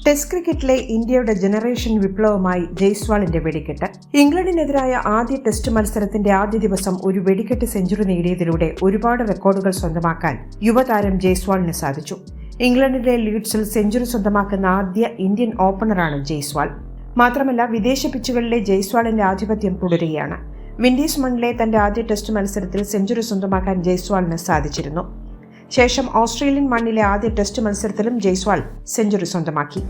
Test ക്രിക്കറ്റിലെ ഇന്ത്യയുടെ generation വിപ്ലവമായി ജയ്സ്വാളിന്റെ വെടിക്കെട്ട്. ഇംഗ്ലണ്ടിനെതിരായ ആദ്യ ടെസ്റ്റ് മത്സരത്തിന്റെ ആദ്യ ദിവസം ഒരു വെടിക്കെട്ട് സെഞ്ചുറി നേടിയതിലൂടെ ഒരുപാട് റെക്കോർഡുകൾ സ്വന്തമാക്കാൻ യുവതാരം ജയ്സ്വാളിന് സാധിച്ചു. ഇംഗ്ലണ്ടിലെ ലീഡ്സിൽ സെഞ്ചുറി സ്വന്തമാക്കുന്ന ആദ്യ ഇന്ത്യൻ ഓപ്പണറാണ് ജയ്സ്വാൾ. മാത്രമല്ല, വിദേശ പിച്ചുകളിലെ ജയ്സ്വാളിന്റെ ആധിപത്യം തുടരുകയാണ്. വിൻഡീസ് മണ്ണിലെ തന്റെ ആദ്യ ടെസ്റ്റ് മത്സരത്തിൽ സെഞ്ചുറി സ്വന്തമാക്കാൻ ജയ്സ്വാളിന് സാധിച്ചിരുന്നു. ശേഷം ഓസ്ട്രേലിയൻ മണ്ണിലെ ആദ്യ ടെസ്റ്റ് മത്സരത്തിലും ജയ്സ്വാൾ സെഞ്ചുറി സ്വന്തമാക്കി.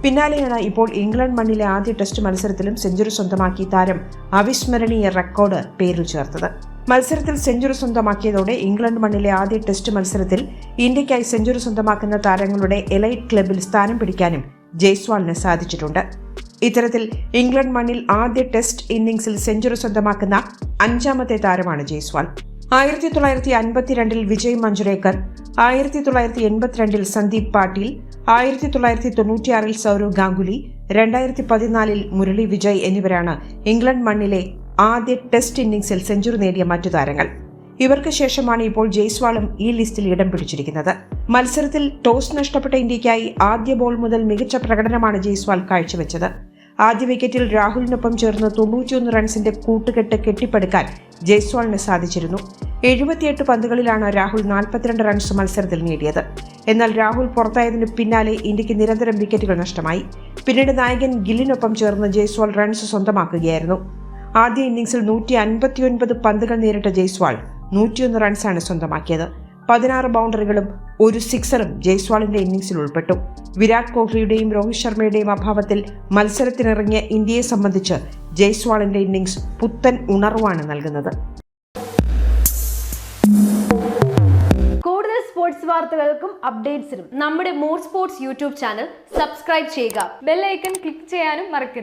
പിന്നാലെയാണ് ഇപ്പോൾ ഇംഗ്ലണ്ട് മണ്ണിലെ ആദ്യ ടെസ്റ്റ് മത്സരത്തിലും സെഞ്ചുറി സ്വന്തമാക്കി താരം അവിസ്മരണീയ റെക്കോർഡ് പേരു ചേർത്തത്. മത്സരത്തിൽ സെഞ്ചുറി സ്വന്തമാക്കിയതോടെ ഇംഗ്ലണ്ട് മണ്ണിലെ ആദ്യ ടെസ്റ്റ് മത്സരത്തിൽ ഇന്ത്യയ്ക്കായി സെഞ്ചുറി സ്വന്തമാക്കുന്ന താരങ്ങളുടെ എലൈറ്റ് ക്ലബിൽ സ്ഥാനം പിടിക്കാനും ജയ്സ്വാളിന് സാധിച്ചിട്ടുണ്ട്. ഇത്തരത്തിൽ ഇംഗ്ലണ്ട് മണ്ണിൽ ആദ്യ ടെസ്റ്റ് ഇന്നിംഗ്സിൽ സെഞ്ചുറി സ്വന്തമാക്കുന്ന 5ാമത്തെ താരമാണ് ജയ്സ്വാൾ. 1952 വിജയ് മഞ്ജുരേക്കർ, 1982 സന്ദീപ് പാട്ടീൽ, 1996 സൗരവ് ഗാംഗുലി, 2014 മുരളി വിജയ് എന്നിവരാണ് ഇംഗ്ലണ്ട് മണ്ണിലെ ആദ്യ ടെസ്റ്റ് ഇന്നിംഗ്സിൽ സെഞ്ചുറി നേടിയ മറ്റു താരങ്ങൾ. ഇവർക്ക് ശേഷമാണ് ഇപ്പോൾ ജയ്സ്വാളും ഈ ലിസ്റ്റിൽ ഇടം പിടിച്ചിരിക്കുന്നത്. മത്സരത്തിൽ ടോസ് നഷ്ടപ്പെട്ട ഇന്ത്യയ്ക്കായി ആദ്യ ബോൾ മുതൽ മികച്ച പ്രകടനമാണ് ജയ്സ്വാൾ കാഴ്ചവെച്ചത്. ആദ്യ വിക്കറ്റിൽ രാഹുലിനൊപ്പം ചേർന്ന് 91 റൺസിന്റെ കൂട്ടുകെട്ട് കെട്ടിപ്പടുക്കാൻ ജയ്സ്വാളിന് സാധിച്ചിരുന്നു. 78 പന്തുകളിലാണ് രാഹുൽ 42 റൺസ് മത്സരത്തിൽ നേടിയത്. എന്നാൽ രാഹുൽ പുറത്തായതിനു പിന്നാലെ ഇന്ത്യക്ക് നിരന്തരം വിക്കറ്റുകൾ നഷ്ടമായി. പിന്നീട് നായകൻ ഗില്ലിനൊപ്പം ചേർന്ന് ജയ്സ്വാൾ റൺസ് സ്വന്തമാക്കുകയായിരുന്നു. ആദ്യ ഇന്നിംഗ്സിൽ 159 പന്തുകൾ നേരിട്ട ജയ്സ്വാൾ 101 റൺസാണ് സ്വന്തമാക്കിയത്. 16 ബൗണ്ടറികളും ഒരു സിക്സറും ജയ്സ്വാളിന്റെ ഇന്നിംഗ്സിൽ ഉൾപ്പെട്ടു. വിരാട് കോഹ്ലിയുടെയും രോഹിത് ശർമ്മയുടെയും അഭാവത്തിൽ മത്സരത്തിനിറങ്ങിയ ഇന്ത്യയെ സംബന്ധിച്ച് ജയ്സ്വാളിന്റെ ഇന്നിംഗ്സ് പുത്തൻ ഉണർവാണ് നൽകുന്നത്. കൂടുതൽ സ്പോർട്സ് വാർത്തകൾക്കും അപ്ഡേറ്റ്സിനും നമ്മുടെ more sports YouTube channel subscribe ചെയ്യുക. ബെൽ ഐക്കൺ ക്ലിക്ക് ചെയ്യാനും മറക്കരുത്.